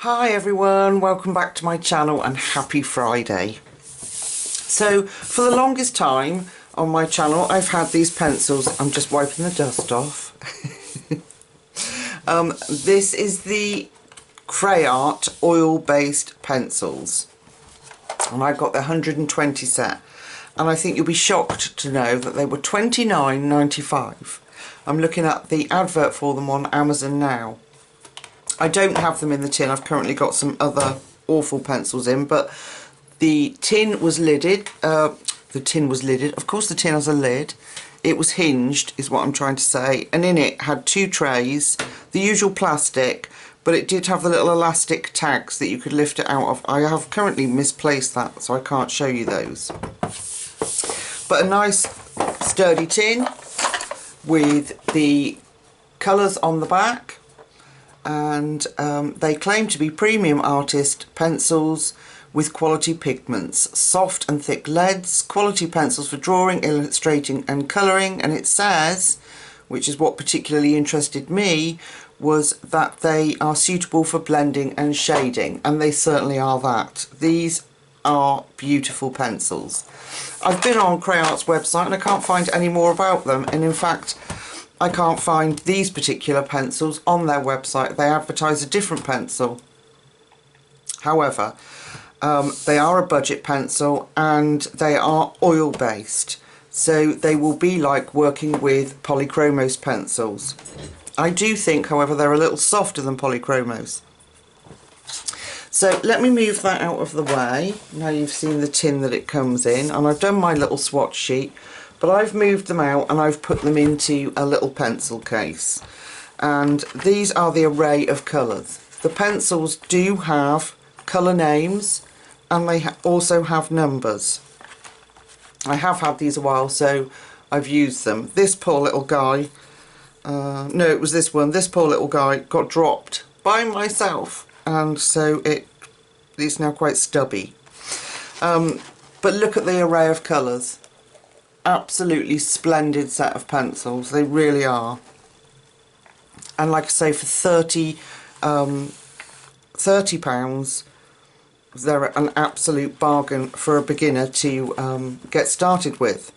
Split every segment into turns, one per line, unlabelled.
Hi everyone, welcome back to my channel and happy Friday. So for the longest time on my channel I've had these pencils. I'm just wiping the dust off. This is the Creyart oil based pencils and I got the 120 set, and I think you'll be shocked to know that they were £29.95. I'm looking at the advert for them on Amazon now. I don't have them in the tin. I've currently got some other awful pencils in, but the tin was lidded. Of course the tin has a lid. It was hinged is what I'm trying to say, and in it had two trays, the usual plastic, but it did have the little elastic tags that you could lift it out of. I have currently misplaced that, so I can't show you those. But a nice sturdy tin with the colours on the back. And they claim to be premium artist pencils with quality pigments, soft and thick leads, quality pencils for drawing, illustrating and colouring. And it says, which is what particularly interested me, was that they are suitable for blending and shading, and they certainly are that. These are beautiful pencils. I've been on Creyart's website and I can't find any more about them, and in fact I can't find these particular pencils on their website. They advertise a different pencil. However, they are a budget pencil and they are oil based, so they will be like working with Polychromos pencils. I do think, however, they're a little softer than Polychromos. So let me move that out of the way. Now you've seen the tin that it comes in, and I've done my little swatch sheet. But I've moved them out and I've put them into a little pencil case. And these are the array of colours. The pencils do have colour names and they also have numbers. I have had these a while, so I've used them. This poor little guy, no, it was this one. This poor little guy got dropped by myself, and so it's now quite stubby. But look at the array of colours. Absolutely splendid set of pencils, they really are. And like I say, for £30, they're an absolute bargain for a beginner to get started with.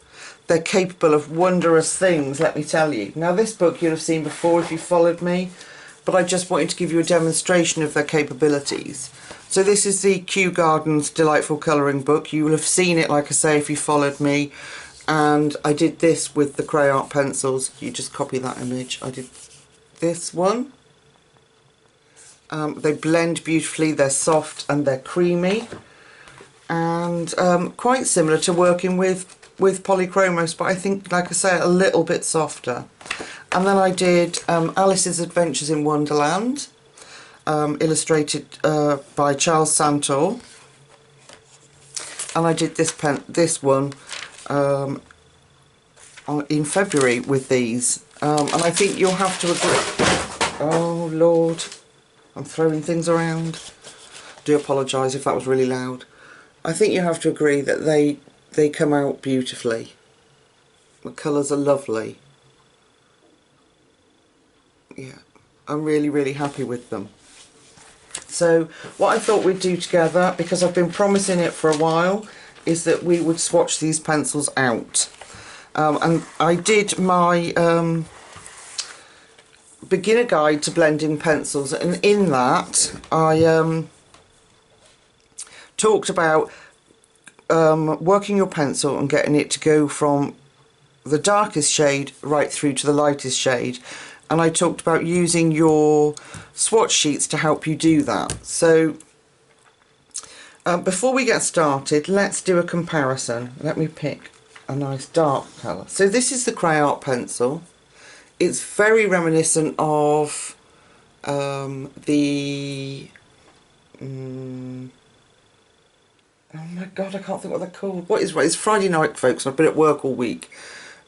They're capable of wondrous things, let me tell you. Now this book you'll have seen before if you followed me, but I just wanted to give you a demonstration of their capabilities. So this is the Kew Gardens Delightful Colouring Book. You will have seen it, like I say, if you followed me. And I did this with the Creyart pencils. You just copy that image. I did this one. They blend beautifully, they're soft and they're creamy. And quite similar to working with Polychromos, but I think, like I say, a little bit softer. And then I did Alice's Adventures in Wonderland, illustrated by Charles Santor. And I did this one in February with these, and I think you'll have to agree. Oh Lord, I'm throwing things around. Do apologise if that was really loud. I think you have to agree that they come out beautifully. The colours are lovely. Yeah, I'm really happy with them. So what I thought we'd do together, because I've been promising it for a while, is that we would swatch these pencils out. And I did my beginner guide to blending pencils, and in that I talked about working your pencil and getting it to go from the darkest shade right through to the lightest shade, and I talked about using your swatch sheets to help you do that. So before we get started, let's do a comparison. Let me pick a nice dark colour. So this is the Creyart pencil. It's very reminiscent of the oh my god, I can't think what they're called. What is right? It's Friday night, folks, and I've been at work all week.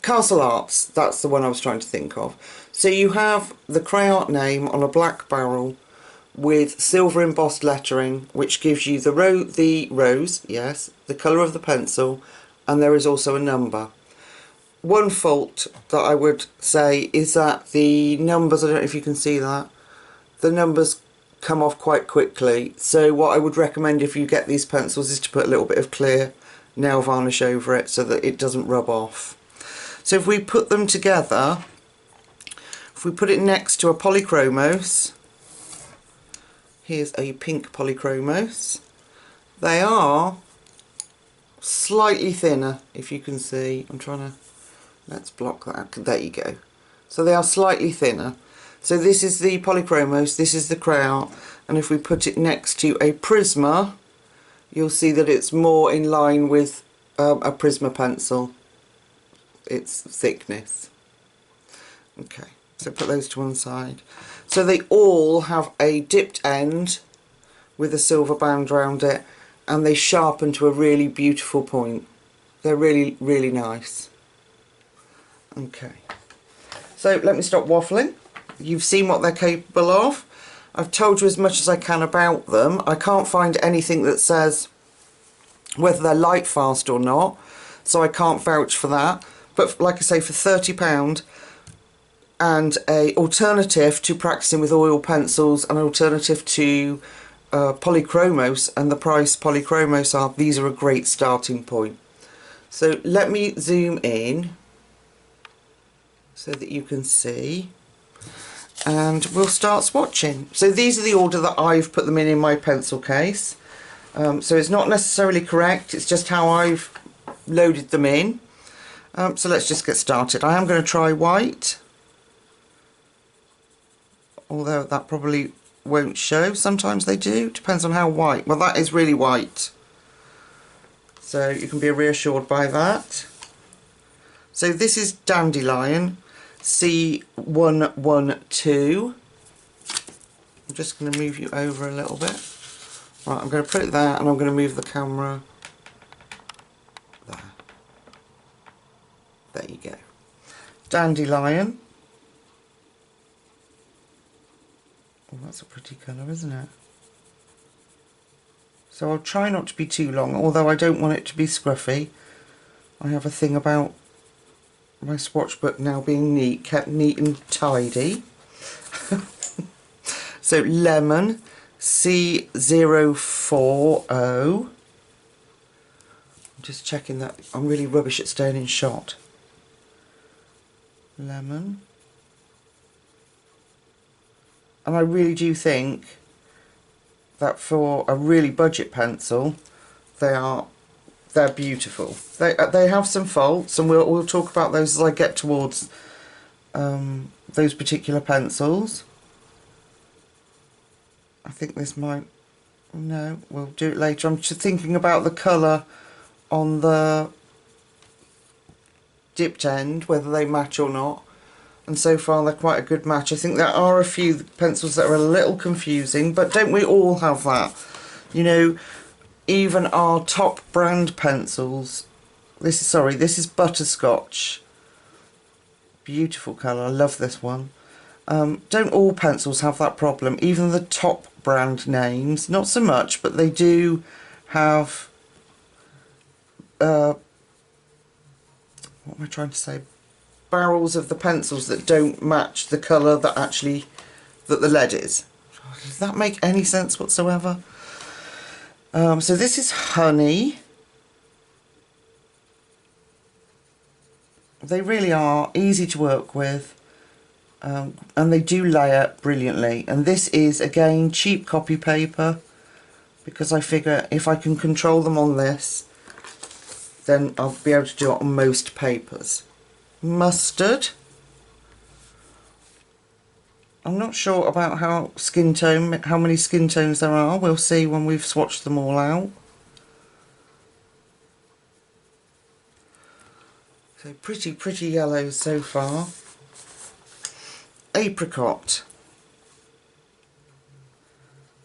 Castle Arts, that's the one I was trying to think of. So you have the Creyart name on a black barrel with silver embossed lettering, which gives you the rose, yes, the colour of the pencil, and there is also a number. One fault that I would say is that the numbers, I don't know if you can see that, the numbers come off quite quickly. So what I would recommend if you get these pencils is to put a little bit of clear nail varnish over it so that it doesn't rub off. So if we put them together, if we put it next to a Polychromos, here's a pink Polychromos, they are slightly thinner, if you can see. I'm trying to, let's block that, there you go. So they are slightly thinner. So this is the Polychromos, this is the Creyart, and if we put it next to a Prisma, you'll see that it's more in line with a Prisma pencil, its thickness. Okay, so put those to one side. So they all have a dipped end with a silver band around it, and they sharpen to a really beautiful point. They're really, really nice. Okay, so let me stop waffling. You've seen what they're capable of. I've told you as much as I can about them. I can't find anything that says whether they're light fast or not, so I can't vouch for that. But like I say, for £30 and a alternative to practicing with oil pencils, an alternative to Polychromos, and the price Polychromos are, these are a great starting point. So let me zoom in so that you can see, and we'll start swatching. So these are the order that I've put them in my pencil case. So it's not necessarily correct, it's just how I've loaded them in. So let's just get started. I am going to try white, although that probably won't show. Sometimes they do, depends on how white. Well, that is really white, so you can be reassured by that. So this is Dandelion C112. I'm just going to move you over a little bit. Right, I'm going to put it there, and I'm going to move the camera there. There you go. Dandelion. Oh, that's a pretty colour, isn't it? So I'll try not to be too long, although I don't want it to be scruffy. I have a thing about my swatch book now being neat, kept neat and tidy. So Lemon C040. I'm just checking that I'm really rubbish at staying in shot. Lemon. And I really do think that for a really budget pencil, they're beautiful. They have some faults, and we'll talk about those as I get towards those particular pencils. I think this might, no, we'll do it later. I'm just thinking about the colour on the dipped end, whether they match or not. And so far they're quite a good match. I think there are a few pencils that are a little confusing, but don't we all have that? You know, even our top brand pencils, this is Butterscotch. Beautiful colour, I love this one. Don't all pencils have that problem? Even the top brand names, not so much, but they do have, what am I trying to say? Barrels of the pencils that don't match the colour that the lead is. Does that make any sense whatsoever? So this is Honey. They really are easy to work with, and they do layer brilliantly. And this is again cheap copy paper, because I figure if I can control them on this, then I'll be able to do it on most papers. Mustard. I'm not sure about how many skin tones there are. We'll see when we've swatched them all out. So pretty yellows so far. Apricot.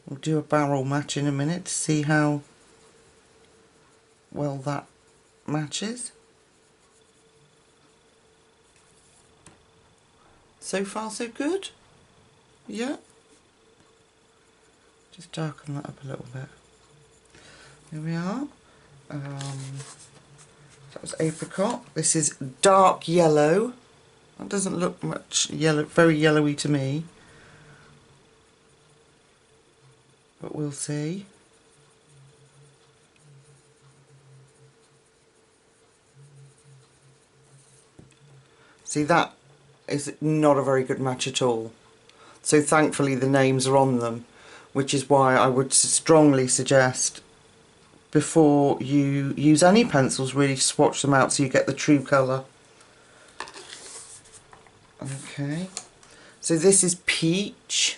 We'll do a barrel match in a minute to see how well that matches. So far so good. Yeah. Just darken that up a little bit. Here we are. That was apricot. This is dark yellow. That doesn't look much yellow, very yellowy to me. but we'll see. See, that is not a very good match at all. So thankfully the names are on them, which is why I would strongly suggest before you use any pencils really swatch them out so you get the true colour. Okay, so this is Peach.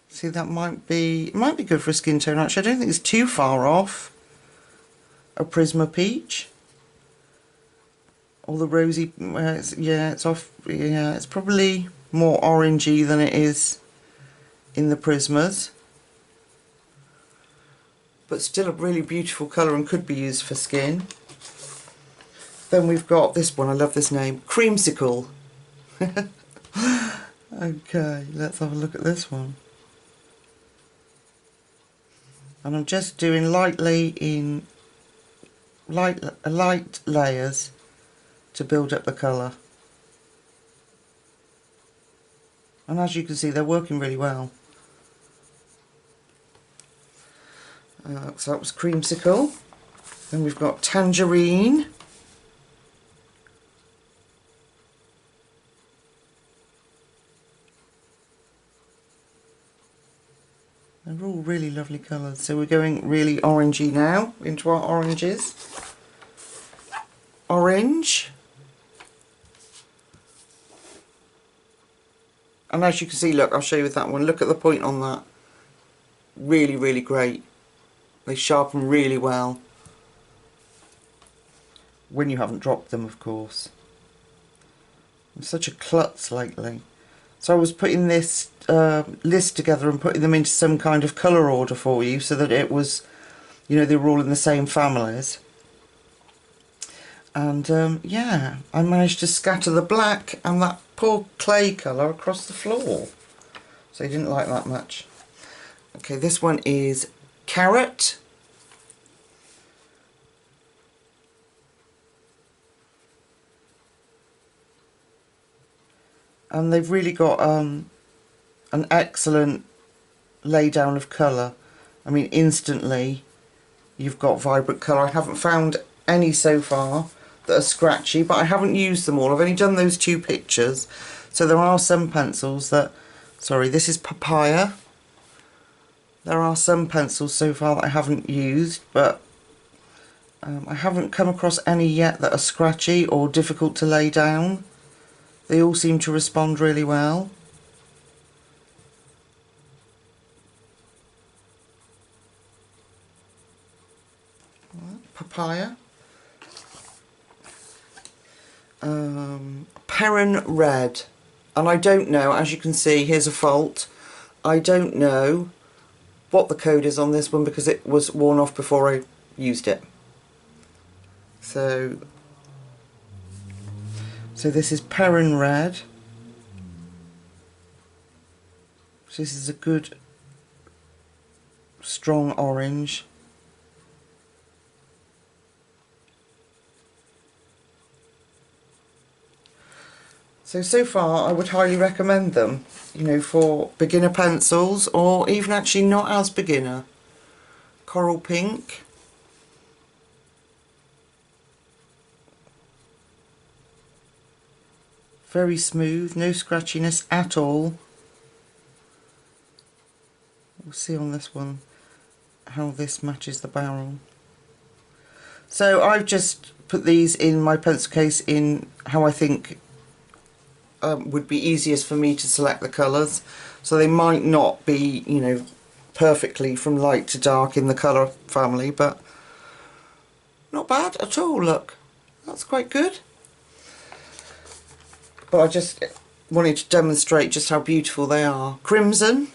See, that might be good for a skin tone actually. I don't think it's too far off a Prisma Peach. Or the rosy, yeah, it's off, yeah, it's probably more orangey than it is in the Prismas. But still a really beautiful colour and could be used for skin. Then we've got this one, I love this name, Creamsicle. Okay, let's have a look at this one. And I'm just doing lightly in light layers to build up the colour. And as you can see, they're working really well. So that was Creamsicle. Then we've got Tangerine. They're all really lovely colours. So we're going really orangey now into our oranges. Orange. And as you can see, look, I'll show you with that one. Look at the point on that. Really, really great. They sharpen really well. When you haven't dropped them, of course. I'm such a klutz lately. So I was putting this list together and putting them into some kind of colour order for you so that it was, you know, they were all in the same families. And yeah, I managed to scatter the black and that poor clay colour across the floor. So you didn't like that much. Okay, this one is Carrot. And they've really got an excellent laydown of colour. I mean, instantly you've got vibrant colour. I haven't found any so far that are scratchy, but I haven't used them all. I've only done those 2 pictures. So there are some pencils that, sorry, this is Papaya. There are some pencils so far that I haven't used, but I haven't come across any yet that are scratchy or difficult to lay down. They all seem to respond really well. Papaya. Perrin Red. And I don't know, as you can see, here's a fault. I don't know what the code is on this one because it was worn off before I used it. So this is Perrin Red. So this is a good strong orange. So far I would highly recommend them, you know, for beginner pencils or even actually not as beginner. Coral Pink. Very smooth, no scratchiness at all. We'll see on this one how this matches the barrel. So I've just put these in my pencil case in how I think would be easiest for me to select the colours. So they might not be, you know, perfectly from light to dark in the colour family, but not bad at all, look. That's quite good. But I just wanted to demonstrate just how beautiful they are. Crimson.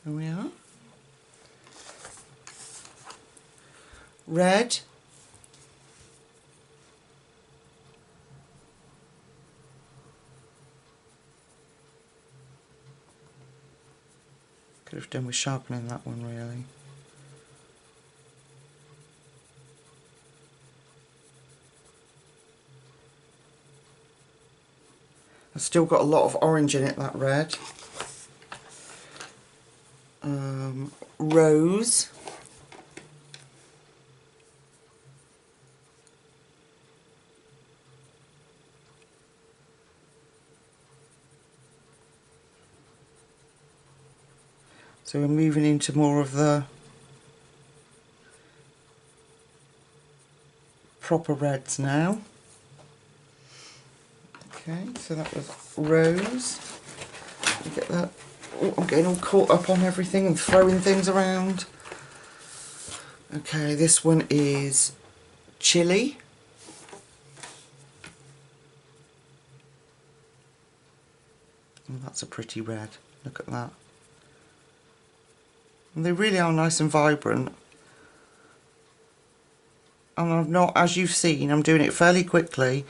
There we are. Red. Could have done with sharpening that one really. I've still got a lot of orange in it, that red. Rose. So we're moving into more of the proper reds now. Okay, so that was rose. Let me get that. Oh, I'm getting all caught up on everything and throwing things around. Okay, this one is chili. Oh, that's a pretty red. Look at that. And they really are nice and vibrant. And I'm not, as you've seen, I'm doing it fairly quickly,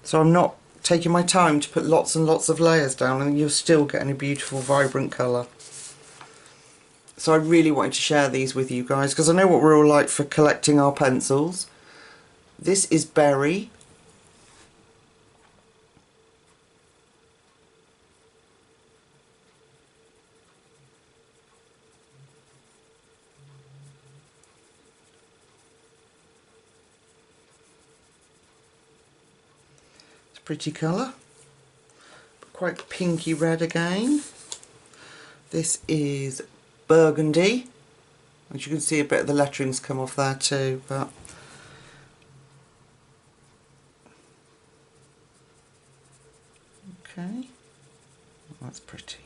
so I'm not taking my time to put lots and lots of layers down, and you're still getting a beautiful vibrant colour. So I really wanted to share these with you guys because I know what we're all like for collecting our pencils. This is berry. It's a pretty colour. Quite pinky red again. This is burgundy. As you can see, a bit of the lettering's come off there too, but okay, that's pretty.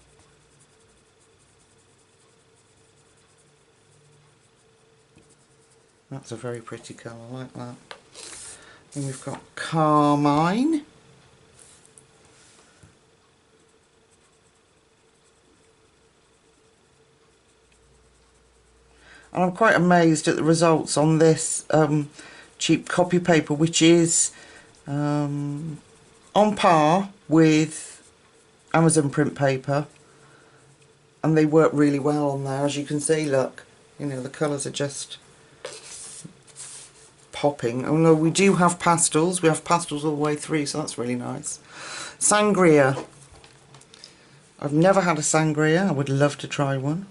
That's a very pretty colour, I like that. Then we've got carmine. And I'm quite amazed at the results on this cheap copy paper, which is on par with Amazon print paper, and they work really well on there. As you can see, look, you know, the colours are just popping. Oh no, we do have pastels. We have pastels all the way through, so that's really nice. Sangria. I've never had a sangria. I would love to try one.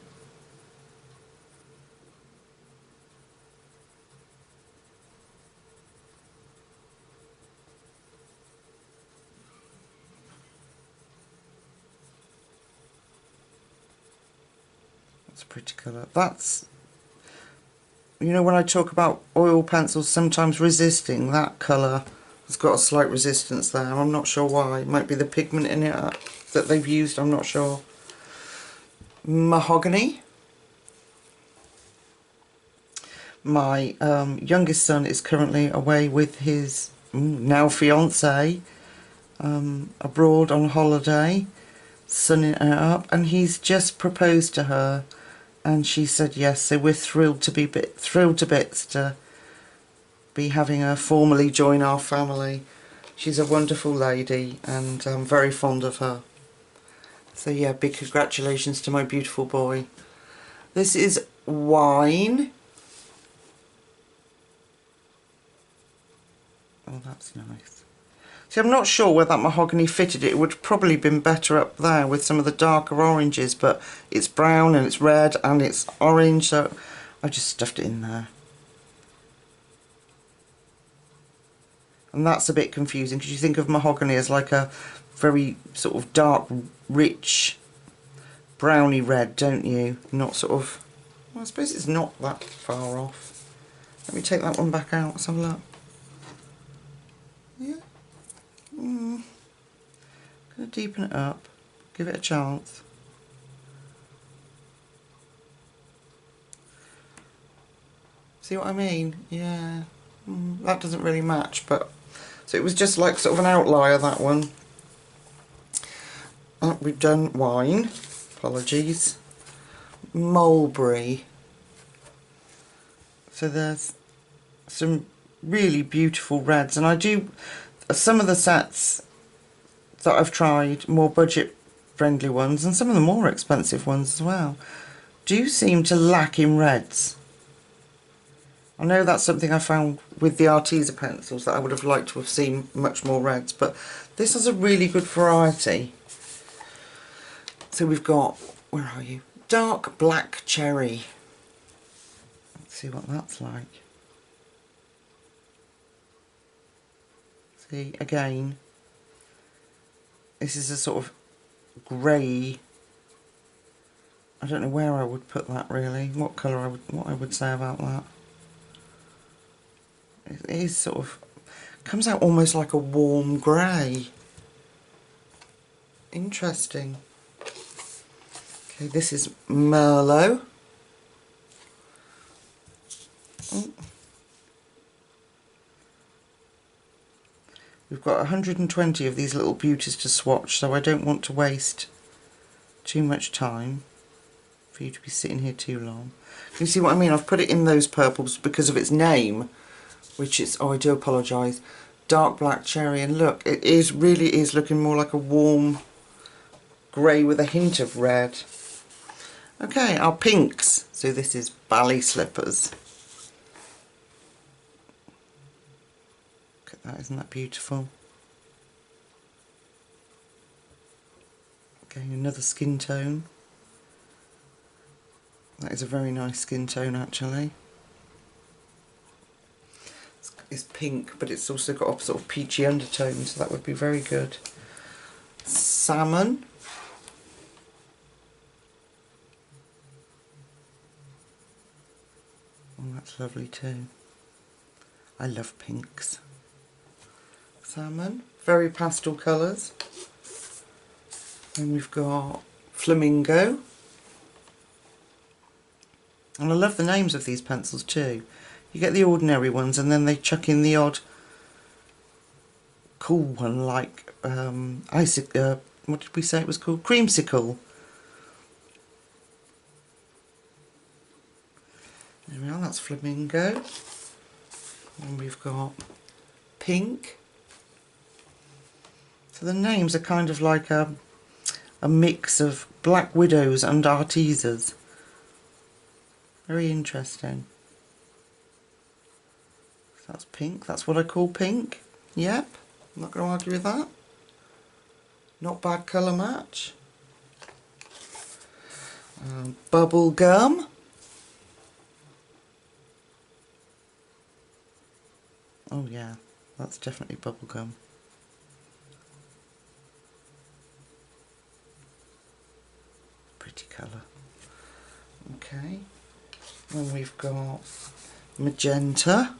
That's a pretty colour. That's, you know, when I talk about oil pencils sometimes resisting, that colour has got a slight resistance there. I'm not sure why. It might be the pigment in it that they've used, I'm not sure. Mahogany. My youngest son is currently away with his now fiance abroad on holiday, sunning it up, and he's just proposed to her. And she said yes, so we're thrilled to bits to be having her formally join our family. She's a wonderful lady, and I'm very fond of her. So yeah, big congratulations to my beautiful boy. This is wine. Oh, that's nice. See, I'm not sure where that mahogany fitted. It would have probably been better up there with some of the darker oranges, but it's brown and it's red and it's orange, so I just stuffed it in there. And that's a bit confusing because you think of mahogany as like a very sort of dark, rich, browny red, don't you? Not sort of, well, I suppose it's not that far off. Let me take that one back out, let's have a look. Yeah. Gonna deepen it up, give it a chance. See what I mean? Yeah. That doesn't really match, but so it was just like sort of an outlier, that one. We've done wine. Apologies. Mulberry. So there's some really beautiful reds, and I do some of the sets that I've tried, more budget friendly ones, and some of the more expensive ones as well. do seem to lack in reds. I know that's something I found with the Arteza pencils, that I would have liked to have seen much more reds, but this has a really good variety. So we've got, where are you? Dark black cherry. Let's see what that's like. See, again, this is a sort of grey. I don't know where I would put that really, what colour what I would say about that. It is sort of, comes out almost like a warm grey. Interesting. Okay, this is Merlot. Oh. We've got 120 of these little beauties to swatch, so I don't want to waste too much time for you to be sitting here too long. Can you see what I mean? I've put it in those purples because of its name, which is, oh, I do apologise, dark black cherry, and look, it is really is looking more like a warm grey with a hint of red. Okay, our pinks. So this is ballet slippers. Look at that, isn't that beautiful? Okay, another skin tone. That is a very nice skin tone actually. It's pink, but it's also got a sort of peachy undertone, so that would be very good. Salmon. Oh, that's lovely too. I love pinks. Salmon, very pastel colours. And we've got flamingo. And I love the names of these pencils too. You get the ordinary ones and then they chuck in the odd cool one like what did we say it was called? Creamsicle. There we are, that's flamingo. And we've got pink. So the names are kind of like a mix of Black Widows and Artezas. Very interesting. That's pink, that's what I call pink. Yep, I'm not going to argue with that. Not bad colour match. Bubble gum. Oh yeah, that's definitely bubble gum. Pretty colour. Okay, and we've got magenta.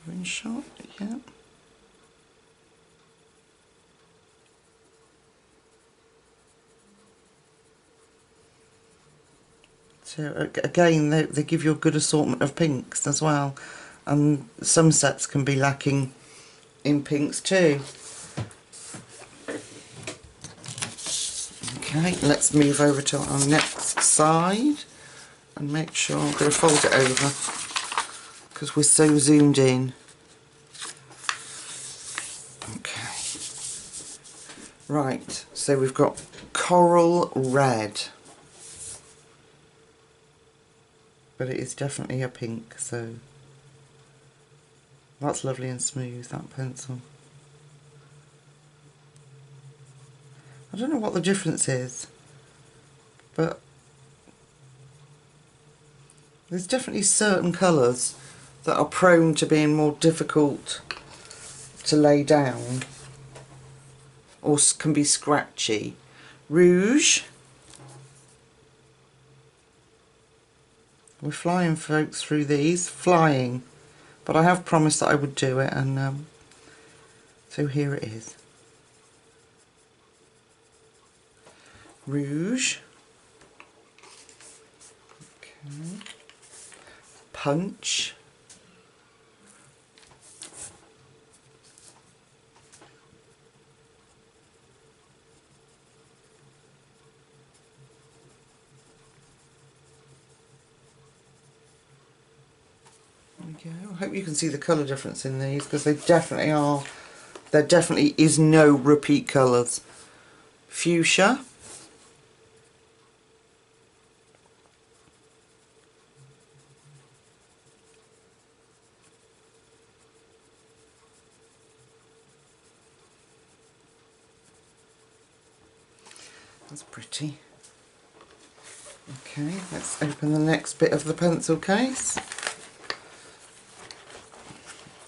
In shot, yeah. So again, they give you a good assortment of pinks as well, and some sets can be lacking in pinks too. Okay, let's move over to our next side and make sure, I'm going to fold it over because we're so zoomed in. Okay. Right, so we've got coral red. But it is definitely a pink, so that's lovely and smooth, that pencil. I don't know what the difference is, but there's definitely certain colours that are prone to being more difficult to lay down or can be scratchy. Rouge. We're flying folks through these, flying, but I have promised that I would do it, and so here it is. Rouge. Okay. Punch. There we go. I hope you can see the colour difference in these, because they definitely are. There definitely is no repeat colours. Fuchsia. That's pretty. Okay, let's open the next bit of the pencil case.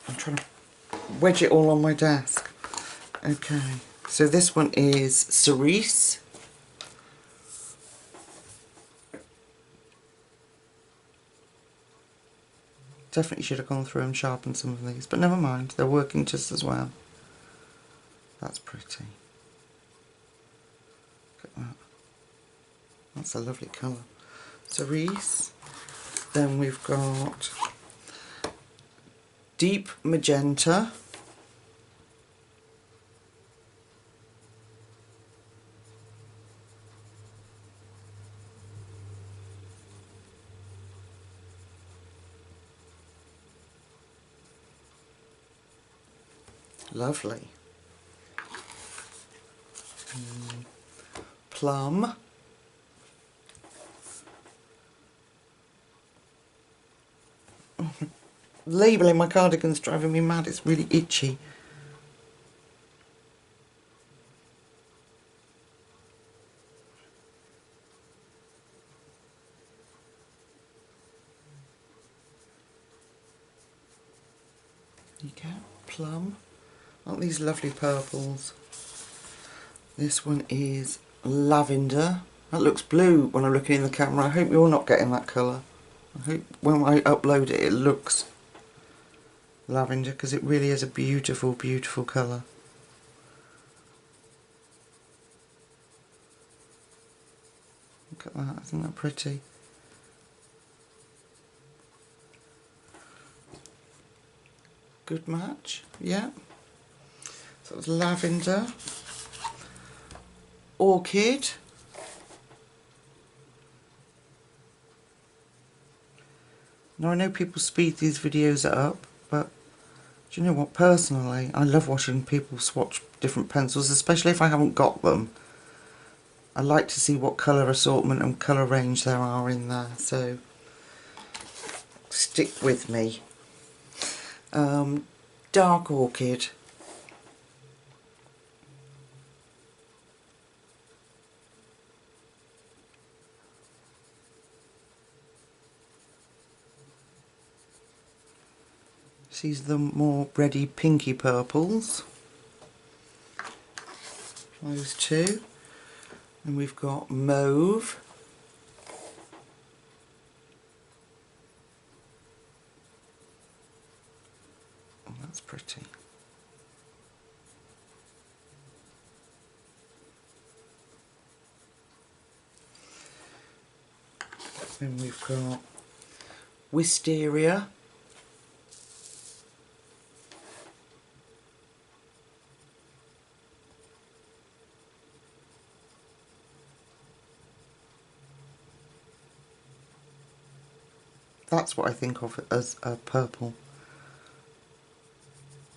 I'm trying to wedge it all on my desk. Okay, so this one is Cerise. Definitely should have gone through and sharpened some of these, but never mind, they're working just as well. That's pretty. Look at that. That's a lovely colour. Cerise. Then we've got Deep Magenta. Lovely. Plum. Labelling my cardigan's driving me mad, it's really itchy. There you go, plum. Aren't these lovely purples? This one is lavender. That looks blue when I'm looking in the camera. I hope you're not getting that colour. I hope when I upload it, it looks lavender, because it really is a beautiful, beautiful colour. Look at that, isn't that pretty? Good match, yeah. So it's lavender, orchid, now I know people speed these videos up, but do you know what, personally I love watching people swatch different pencils, especially if I haven't got them. I like to see what colour assortment and colour range there are in there, so stick with me. Dark orchid. These are the more reddy pinky purples. Those two. And we've got mauve. Oh, that's pretty. Then we've got wisteria. That's what I think of as a purple.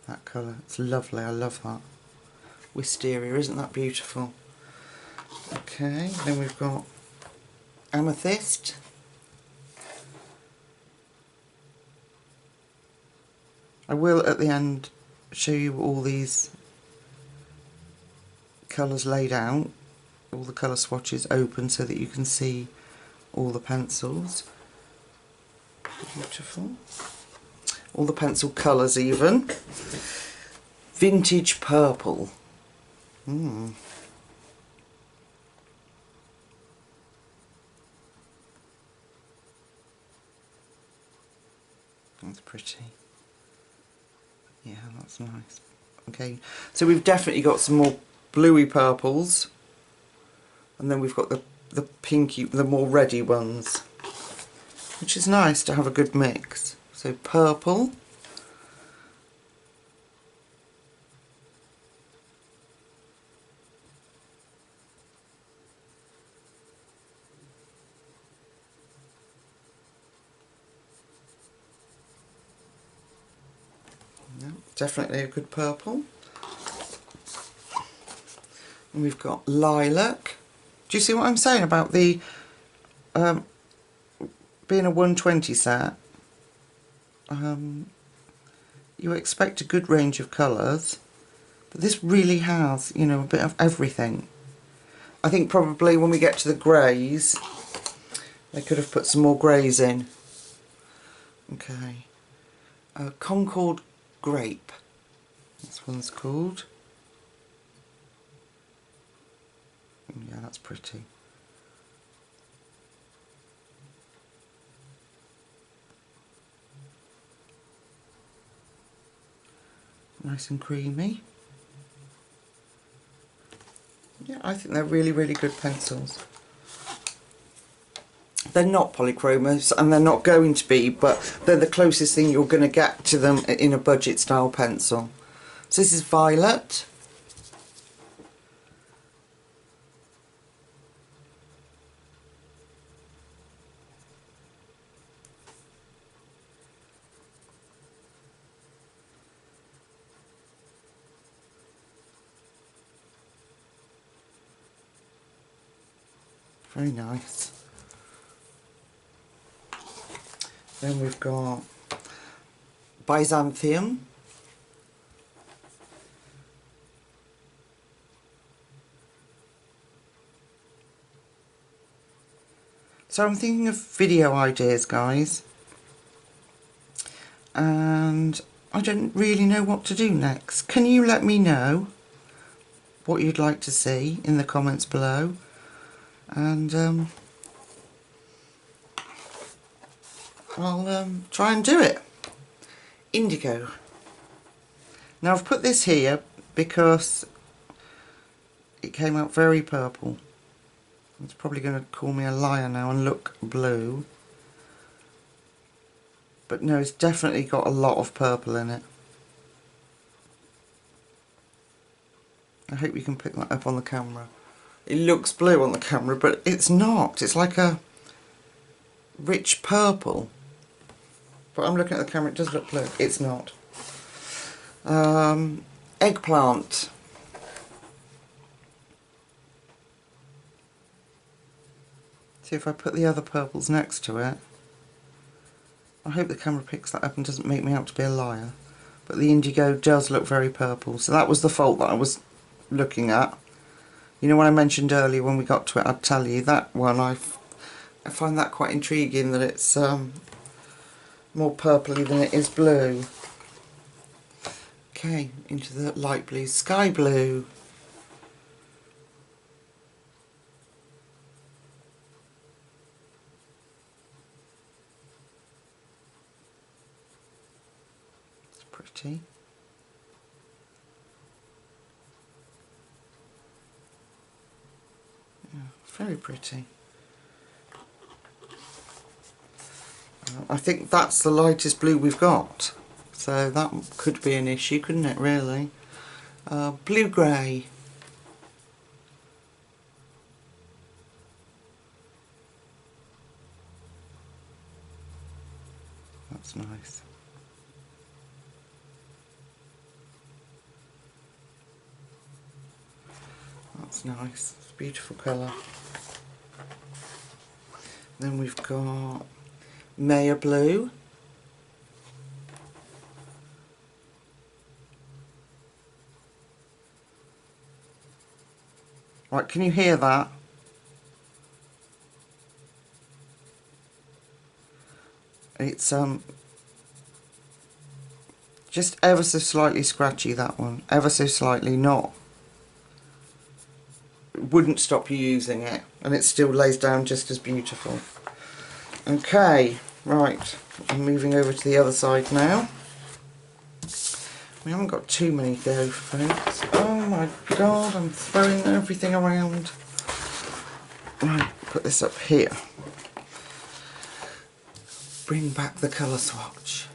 That colour. It's lovely, I love that. Wisteria, isn't that beautiful? Okay, then we've got amethyst. I will at the end show you all these colours laid out, all the colour swatches open so that you can see all the pencils. Beautiful. All the pencil colours even. Vintage purple. That's pretty. Yeah, that's nice. Okay, so we've definitely got some more bluey purples, and then we've got the pinky, the more reddy ones, which is nice to have a good mix. So purple, yeah, definitely a good purple. And we've got lilac. Do you see what I'm saying about the being a 120 set? You expect a good range of colours, but this really has, you know, a bit of everything. I think probably when we get to the greys, they could have put some more greys in. Okay. Concord Grape. This one's called. Yeah, that's pretty. Nice and creamy. Yeah, I think they're really, really good pencils. They're not Polychromos, and they're not going to be, but they're the closest thing you're going to get to them in a budget style pencil. So this is Violet. Very nice. Then we've got Byzantium. So I'm thinking of video ideas, guys, and I don't really know what to do next. Can you let me know what you'd like to see in the comments below? And I'll try and do it. Indigo. Now I've put this here because it came out very purple. It's probably going to call me a liar now and look blue. But no, it's definitely got a lot of purple in it. I hope you can pick that up on the camera. It looks blue on the camera, but it's not. It's like a rich purple. But I'm looking at the camera, it does look blue. It's not. Eggplant. See if I put the other purples next to it. I hope the camera picks that up and doesn't make me out to be a liar. But the indigo does look very purple. So that was the fault that I was looking at. You know, when I mentioned earlier when we got to it, I'd tell you that one. I find that quite intriguing, that it's more purpley than it is blue. Okay, into the light blue, sky blue. It's pretty. Yeah, very pretty. I think that's the lightest blue we've got, so that could be an issue, couldn't it, really? Blue-grey. That's nice. That's nice. It's a beautiful colour. Then we've got Maya blue. Right, can you hear that? It's just ever so slightly scratchy, that one. Ever so slightly, not. It wouldn't stop you using it, and it still lays down just as beautiful. Okay, right, I'm moving over to the other side now. We haven't got too many to go, folks. Oh my god, I'm throwing everything around. Right, put this up here. Bring back the colour swatch.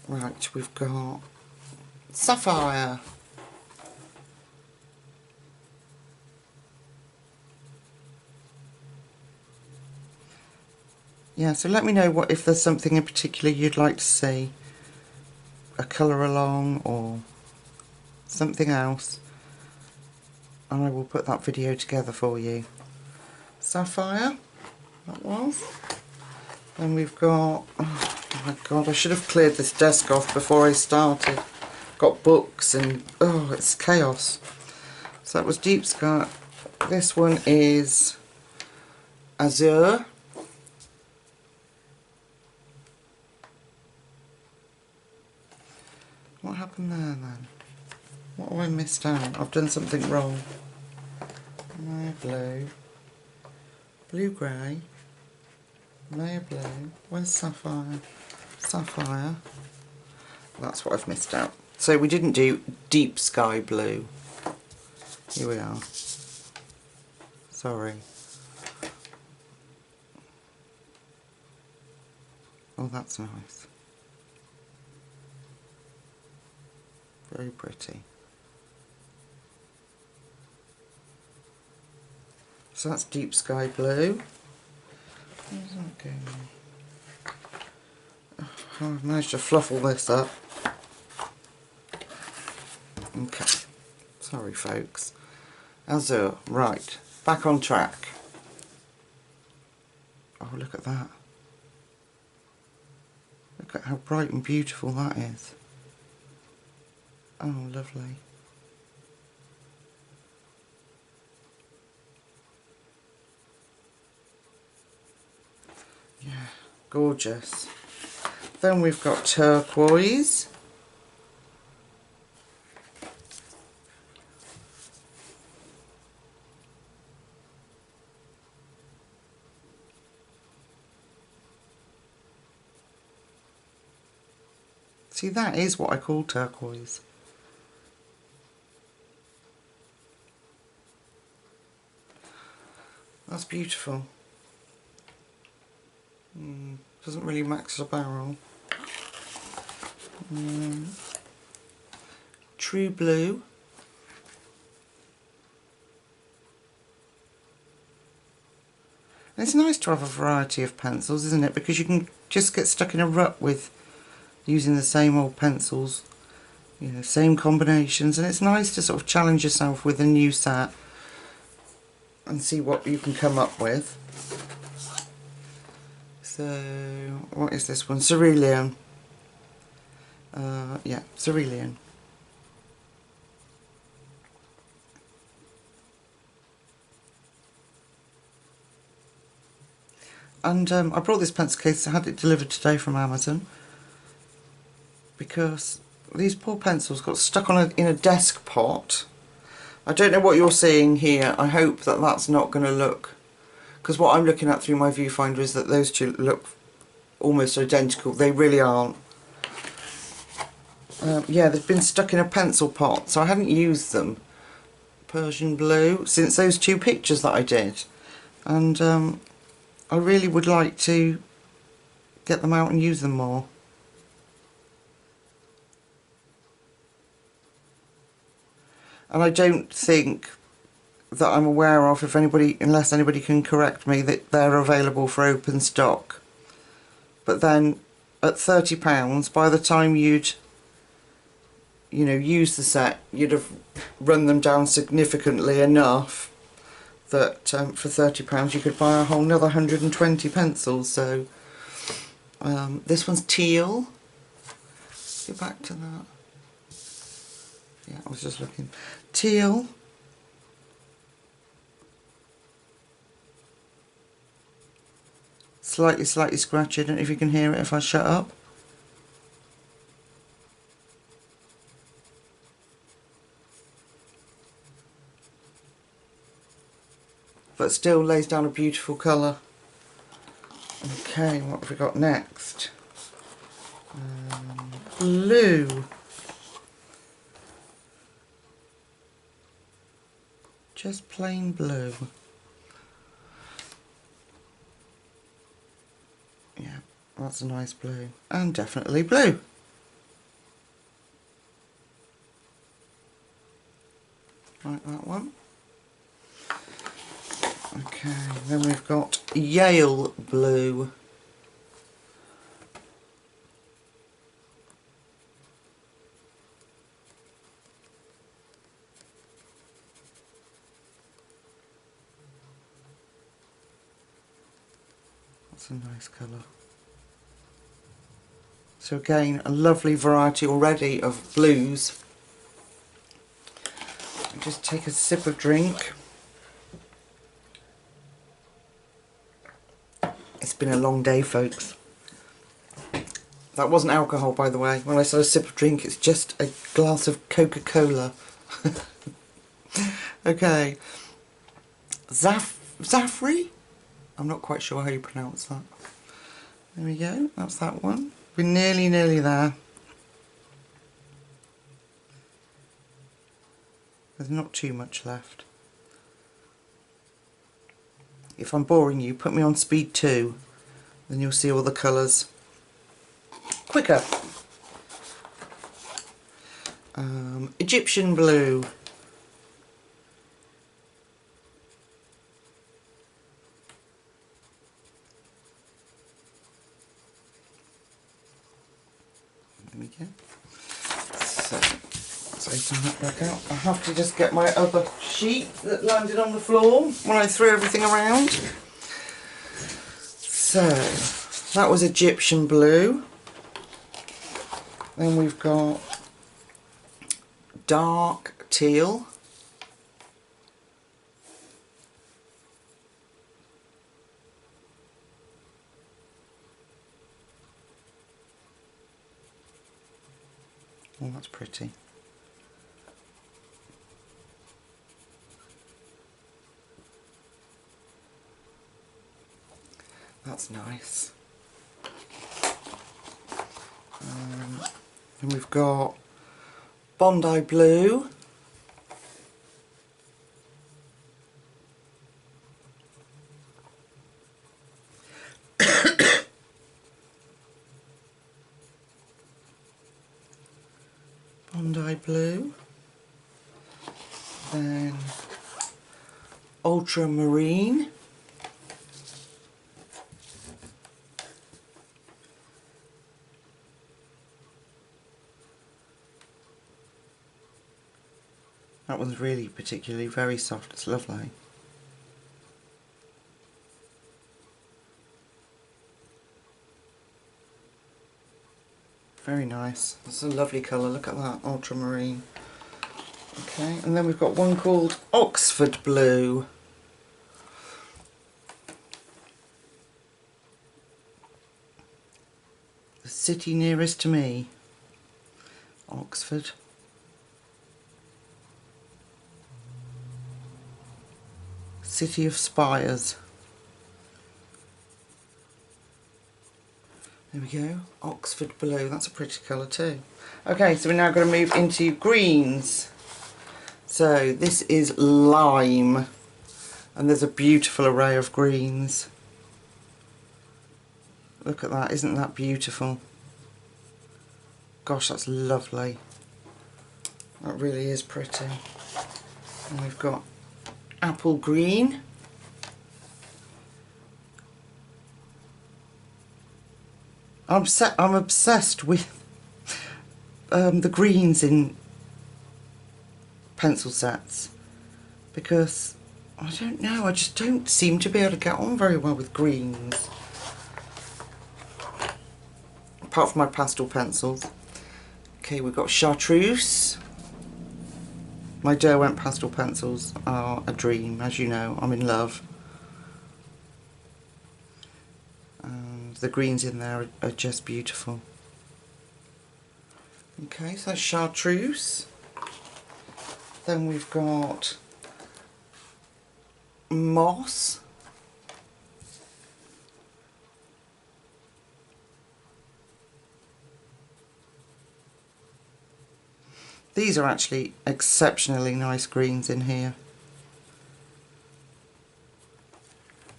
Right, we've got Sapphire. Yeah, so let me know if there's something in particular you'd like to see. A colour along or something else. And I will put that video together for you. Sapphire, that was. Then we've got, oh my god, I should have cleared this desk off before I started. Got books and, oh, it's chaos. So that was Deep Sky, This one is Azure. What happened there then? What have I missed out? I've done something wrong. No blue. Blue grey. No blue. Where's sapphire? Sapphire. That's what I've missed out. So we didn't do deep sky blue. Here we are. Sorry. Oh, that's nice. Very pretty. So that's deep sky blue. Where's that going? Oh, I've managed to fluff all this up. Okay. Sorry folks. Azure. Right. Back on track. Oh, look at that. Look at how bright and beautiful that is. Oh, lovely. Yeah, gorgeous. Then we've got turquoise. See, that is what I call turquoise. That's beautiful. Doesn't really match the barrel. True blue. And it's nice to have a variety of pencils, isn't it? Because you can just get stuck in a rut with using the same old pencils, you know, same combinations, and it's nice to sort of challenge yourself with a new set and see what you can come up with. So, what is this one? Cerulean. Yeah, cerulean. And I brought this pencil case, I had it delivered today from Amazon, because these poor pencils got stuck on in a desk pot. I don't know what you're seeing here. I hope that that's not going to look, because what I'm looking at through my viewfinder is that those two look almost identical. They really aren't. Yeah, they've been stuck in a pencil pot, so I haven't used them, Persian blue, since those two pictures that I did. And I really would like to get them out and use them more. And I don't think that I'm aware of, if anybody, unless anybody can correct me, that they're available for open stock. But then at £30, by the time you'd, you know, use the set, you'd have run them down significantly enough that for £30 you could buy a whole another 120 pencils. So this one's teal. Go back to that. Yeah, I was just looking. Teal. Slightly scratchy. I don't know if you can hear it if I shut up. But still lays down a beautiful colour. Okay, what have we got next? Blue. Just plain blue. Yeah, that's a nice blue. And definitely blue. Like that one. Okay, then we've got Yale blue. That's a nice colour. So again, a lovely variety already of blues. Just take a sip of drink. It's been a long day, folks. That wasn't alcohol, by the way. When I said a sip of drink, it's just a glass of Coca-Cola. Okay. Zafri? I'm not quite sure how you pronounce that. There we go. That's that one. We're nearly there. There's not too much left. If I'm boring you, put me on speed 2. Then you'll see all the colours quicker. Egyptian blue. There we go. So let's open that back out. I have to just get my other sheet that landed on the floor when I threw everything around. So that was Egyptian blue. Then we've got dark teal. Oh, that's pretty. That's nice. And we've got Bondi blue. Bondi blue. Then ultramarine. That one's really particularly very soft, it's lovely. Very nice. It's a lovely colour, look at that, ultramarine. Okay, and then we've got one called Oxford blue. The city nearest to me. Oxford. City of Spires. There we go, Oxford blue, that's a pretty colour too. Okay, so we're now going to move into greens. So this is lime, and there's a beautiful array of greens. Look at that, isn't that beautiful? Gosh, that's lovely. That really is pretty. And we've got apple green. I'm obsessed with the greens in pencil sets, because I don't know, I just don't seem to be able to get on very well with greens, apart from my pastel pencils. Okay, we've got chartreuse. My Derwent pastel pencils are a dream, as you know. I'm in love. And the greens in there are just beautiful. Okay, so that's chartreuse. Then we've got moss. These are actually exceptionally nice greens in here.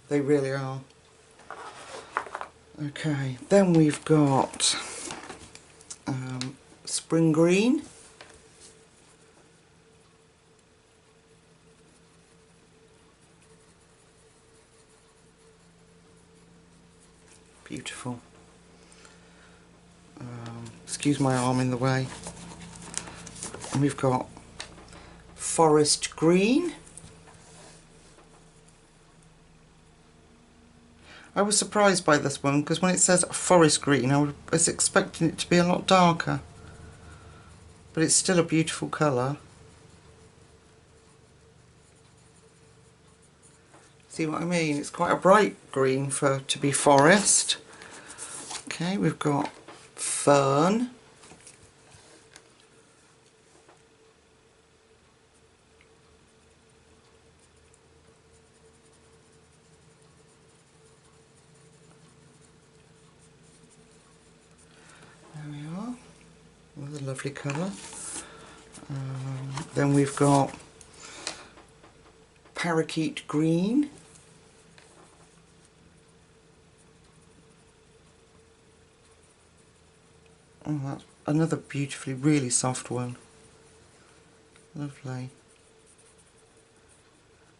They really are. Okay, then we've got spring green. Beautiful. Excuse my arm in the way. And we've got forest green. I was surprised by this one because when it says forest green I was expecting it to be a lot darker, but it's still a beautiful colour. See what I mean? It's quite a bright green to be forest. Okay, we've got fern. There we are. Another lovely colour. Then we've got parakeet green. Oh, that's another beautifully, really soft one. Lovely.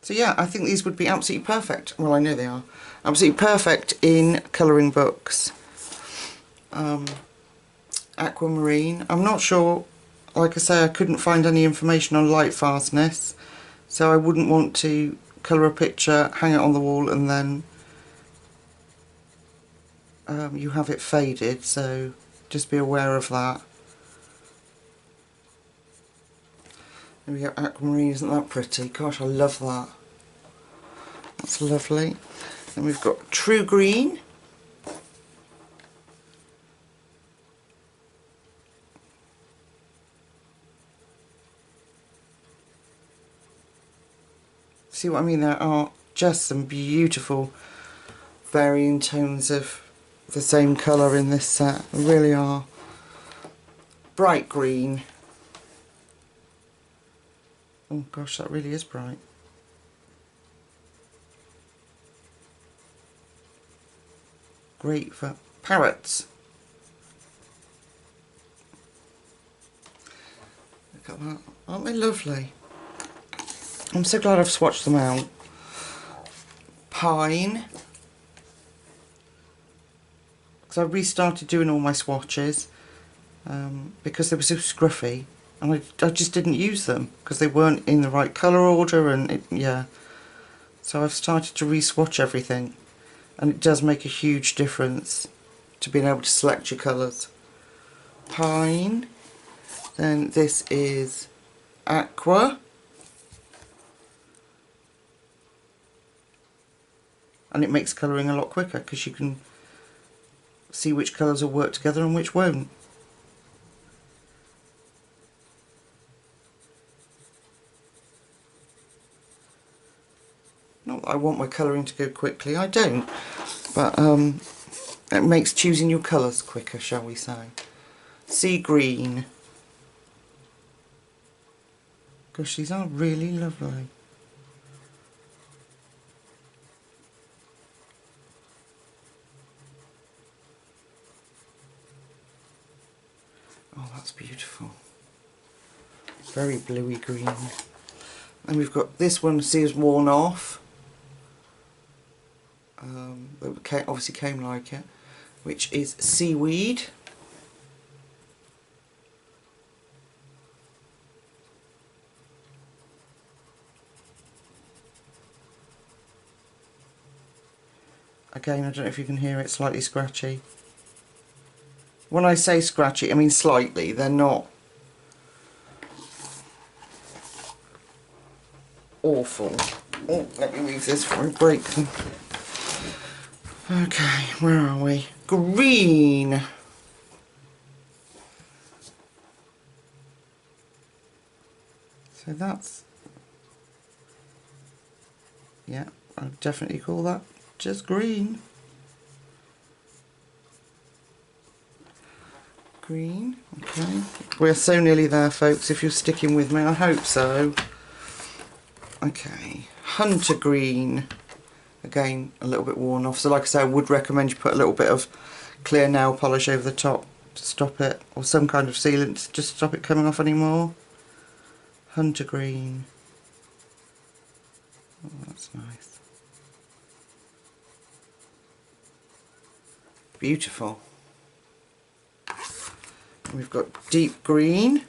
So yeah, I think these would be absolutely perfect. Well, I know they are. Absolutely perfect in colouring books. Aquamarine. I'm not sure, like I say, I couldn't find any information on light fastness, so I wouldn't want to colour a picture, hang it on the wall, and then you have it faded, so just be aware of that. There we go, aquamarine, isn't that pretty? Gosh, I love that. That's lovely. Then we've got true green. See what I mean? There are just some beautiful varying tones of the same colour in this set. They really are. Bright green. Oh gosh, that really is bright. Great for parrots. Look at that. Aren't they lovely? I'm so glad I've swatched them out. Pine. Because I restarted doing all my swatches because they were so scruffy, and I just didn't use them because they weren't in the right colour order, and yeah. So I've started to re-swatch everything, and it does make a huge difference to being able to select your colours. Pine. Then this is aqua. And it makes colouring a lot quicker because you can see which colours will work together and which won't. Not that I want my colouring to go quickly, I don't, but it makes choosing your colours quicker, shall we say. Sea green. Gosh, these are really lovely. Oh, that's beautiful. Very bluey green. And we've got this one, see, is worn off. That obviously came like it, which is seaweed. Again, I don't know if you can hear it, slightly scratchy. When I say scratchy, I mean slightly, they're not awful. Oh, let me move this before I break them. Okay, where are we? Green! So that's... yeah, I'd definitely call that just green. Green, okay. We're so nearly there, folks, if you're sticking with me. I hope so. Okay, hunter green. Again, a little bit worn off. So like I say, I would recommend you put a little bit of clear nail polish over the top to stop it, or some kind of sealant to just stop it coming off anymore. Hunter green. Oh, that's nice. Beautiful. And we've got deep green.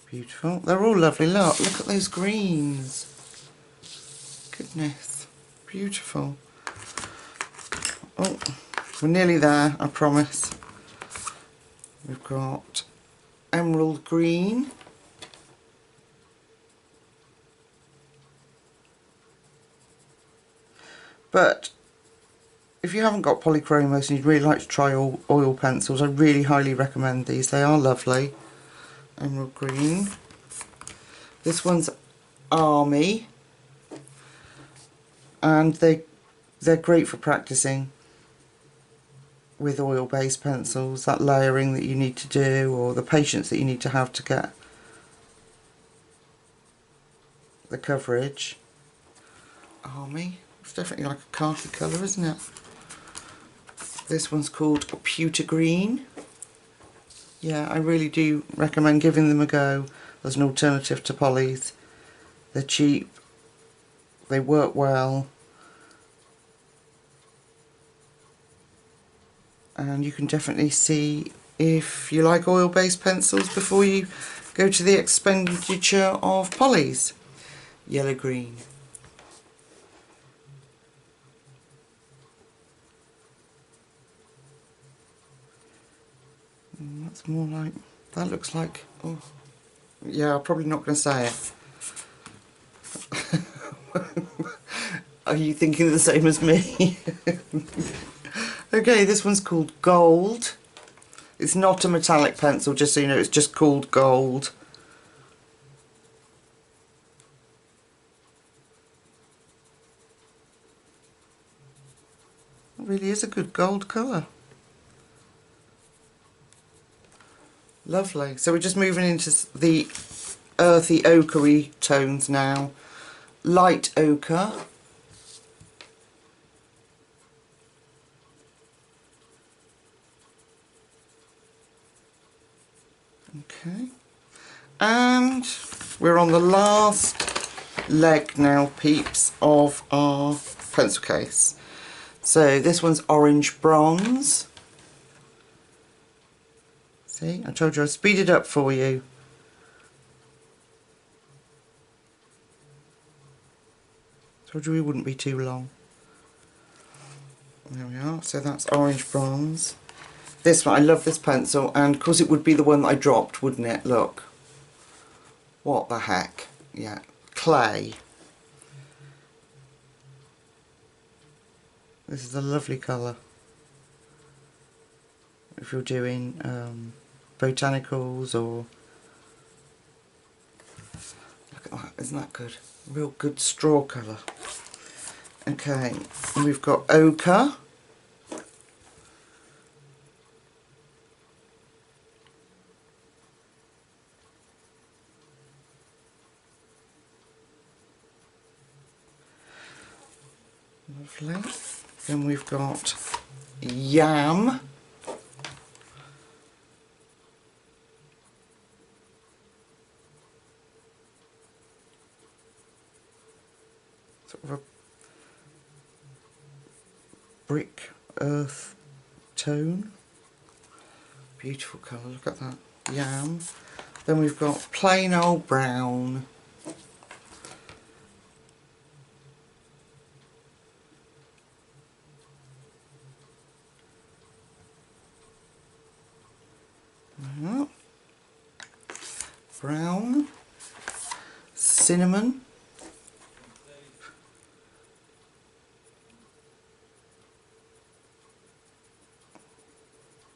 Beautiful. They're all lovely. Look at those greens. Goodness. Beautiful. Oh, We're nearly there, I promise. We've got emerald green. But if you haven't got Polychromos and you'd really like to try oil pencils, I really highly recommend these. They are lovely. Emerald green. This one's Army, and they're great for practicing with oil-based pencils. That layering that you need to do, or the patience that you need to have to get the coverage. Army. It's definitely like a khaki colour, isn't it? This one's called Pewter Green. Yeah, I really do recommend giving them a go as an alternative to polys. They're cheap, they work well, and you can definitely see if you like oil-based pencils before you go to the expenditure of polys. Yellow green. That's more like, that looks like, oh, yeah, I'm probably not going to say it. Are you thinking the same as me? Okay, this one's called Gold. It's not a metallic pencil, just so you know, it's just called Gold. It really is a good gold colour. Lovely. So we're just moving into the earthy ochre-y tones now. Light ochre. Okay. And we're on the last leg now, peeps, of our pencil case. So this one's orange bronze. See, I told you I'd speed it up for you. Told you we wouldn't be too long. There we are, so that's orange bronze. This one, I love this pencil, and of course it would be the one that I dropped, wouldn't it? Look. What the heck? Yeah, clay. This is a lovely colour. If you're doing botanicals or... Look at that, isn't that good? Real good straw colour. Okay, and we've got ochre. Lovely. Then we've got yam. Sort of a brick earth tone. Beautiful colour, look at that. Yam. Then we've got plain old brown. Brown. Cinnamon.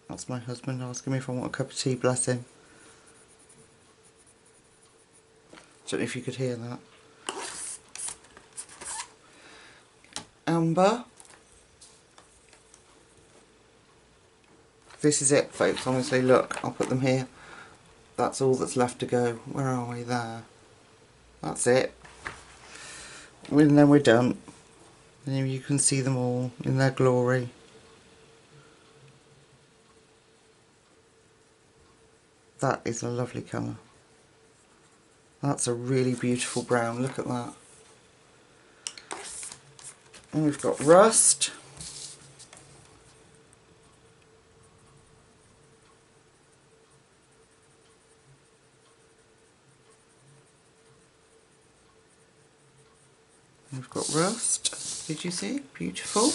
That's my husband asking me if I want a cup of tea, bless him. Don't know if you could hear that. Amber. This is it, folks, honestly, look, I'll put them here. That's all that's left to go. Where are we? There. That's it. And then we're done. And you can see them all in their glory. That is a lovely colour. That's a really beautiful brown, look at that. And we've got rust. We've got rust. Did you see? Beautiful.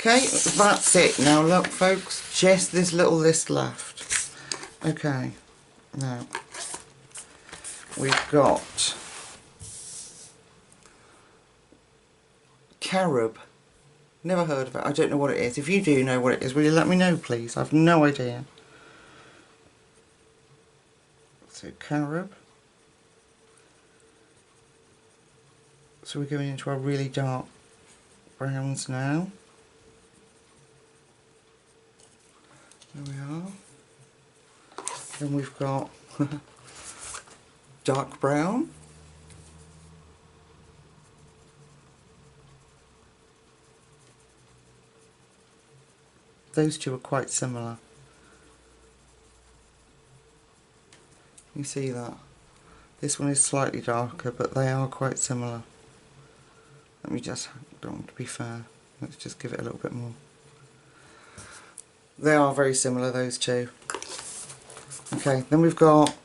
Okay, that's it. Now look folks, just this little list left. Okay, now we've got carob. Never heard of it. I don't know what it is. If you do know what it is, will you let me know please? I've no idea. So carob. So we're going into our really dark browns now. There we are. Then we've got dark brown. Those two are quite similar. You see that? This one is slightly darker, but they are quite similar. Let me just, don't want to be fair, let's just give it a little bit more. They are very similar, those two. Okay, then we've got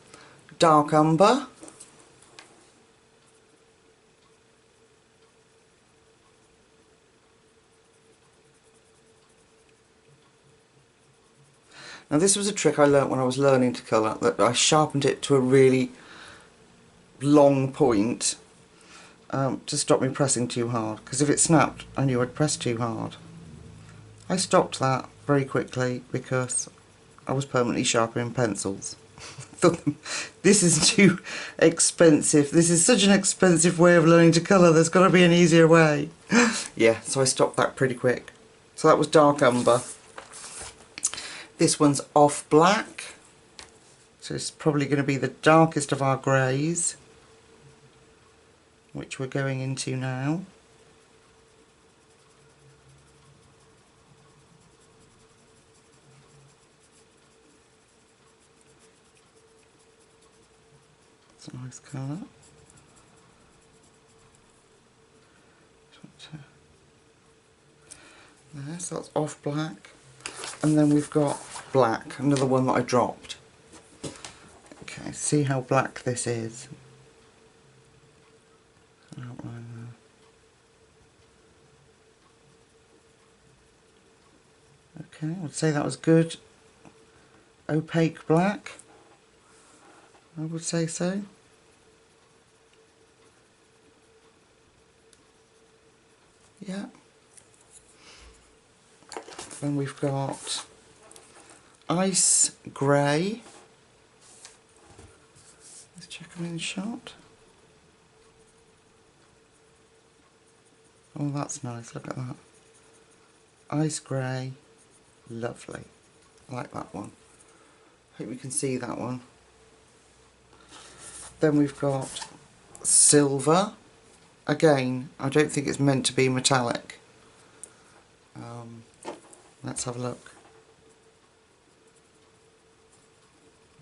dark umber. Now this was a trick I learnt when I was learning to colour, that I sharpened it to a really long point to stop me pressing too hard, because if it snapped I knew I'd pressed too hard. I stopped that very quickly because I was permanently sharpening pencils. Thought, this is too expensive, this is such an expensive way of learning to colour, there's got to be an easier way. Yeah, so I stopped that pretty quick. So that was dark umber. This one's off black, so it's probably going to be the darkest of our greys, which we're going into now. It's a nice colour. There, so that's off black. And then we've got black, another one that I dropped. Okay, see how black this is. Outline there. Okay, I would say that was good. Opaque black, I would say so. Yeah. Then we've got ice grey. Let's check them in shot. Oh, that's nice, look at that. Ice grey, lovely. I like that one. Hope you can see that one. Then we've got silver. Again, I don't think it's meant to be metallic. Let's have a look.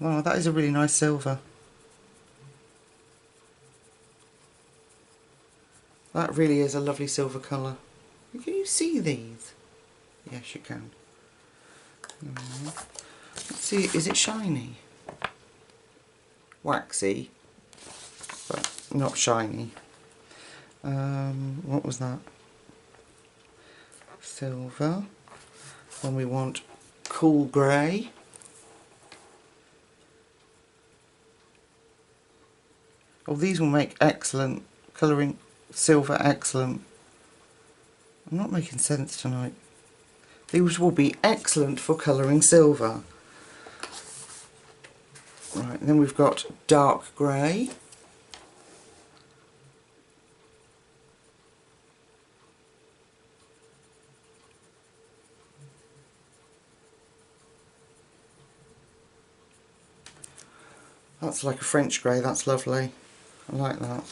Wow, that is a really nice silver. That really is a lovely silver colour. Can you see these? Yes, you can. Let's see, is it shiny? Waxy, but not shiny. What was that? Silver. Then we want cool grey. Oh, these will make excellent colouring silver, excellent. I'm not making sense tonight. These will be excellent for colouring silver. Right, and then we've got dark grey. That's like a French grey, that's lovely. I like that.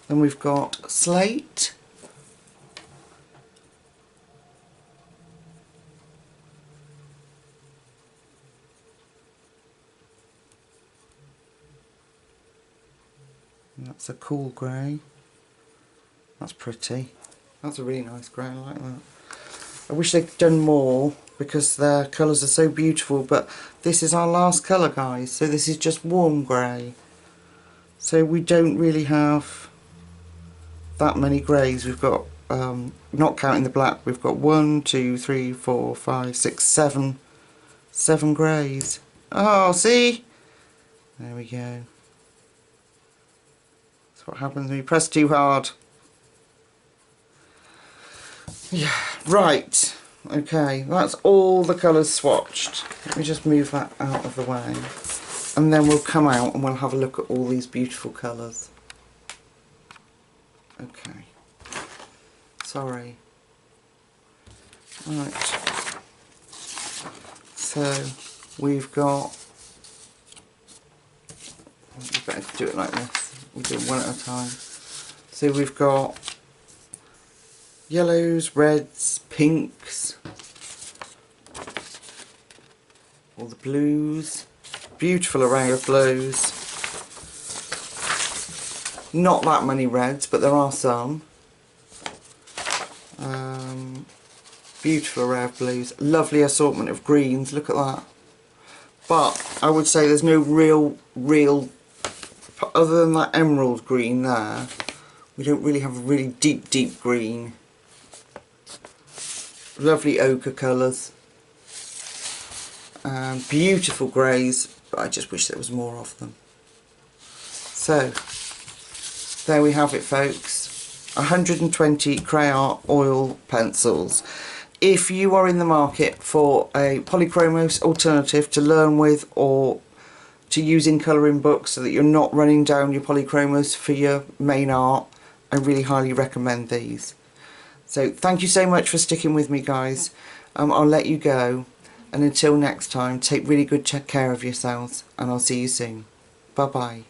Then we've got slate. And that's a cool grey. That's pretty. That's a really nice grey, I like that. I wish they'd done more because their colours are so beautiful, but this is our last colour, guys, so this is just warm grey. So we don't really have that many greys. We've got not counting the black, we've got 1, 2, 3, 4, 5, 6, 7 greys. Oh, see? There we go. That's what happens when you press too hard. Yeah, right. Okay, that's all the colours swatched. Let me just move that out of the way. And then we'll come out and we'll have a look at all these beautiful colours. Okay. Sorry. Right. So, we've got... We better do it like this. We'll do it one at a time. So we've got yellows, reds, pinks, all the blues, beautiful array of blues, not that many reds but there are some, beautiful array of blues, lovely assortment of greens, look at that, but I would say there's no real, other than that emerald green there, we don't really have a really deep green. Lovely ochre colours, beautiful greys, but I just wish there was more of them. So, there we have it folks, 120 Creyart oil pencils. If you are in the market for a Polychromos alternative to learn with or to use in colouring books so that you're not running down your Polychromos for your main art, I really highly recommend these. So thank you so much for sticking with me guys. I'll let you go, and until next time, take really good care of yourselves, and I'll see you soon. Bye bye.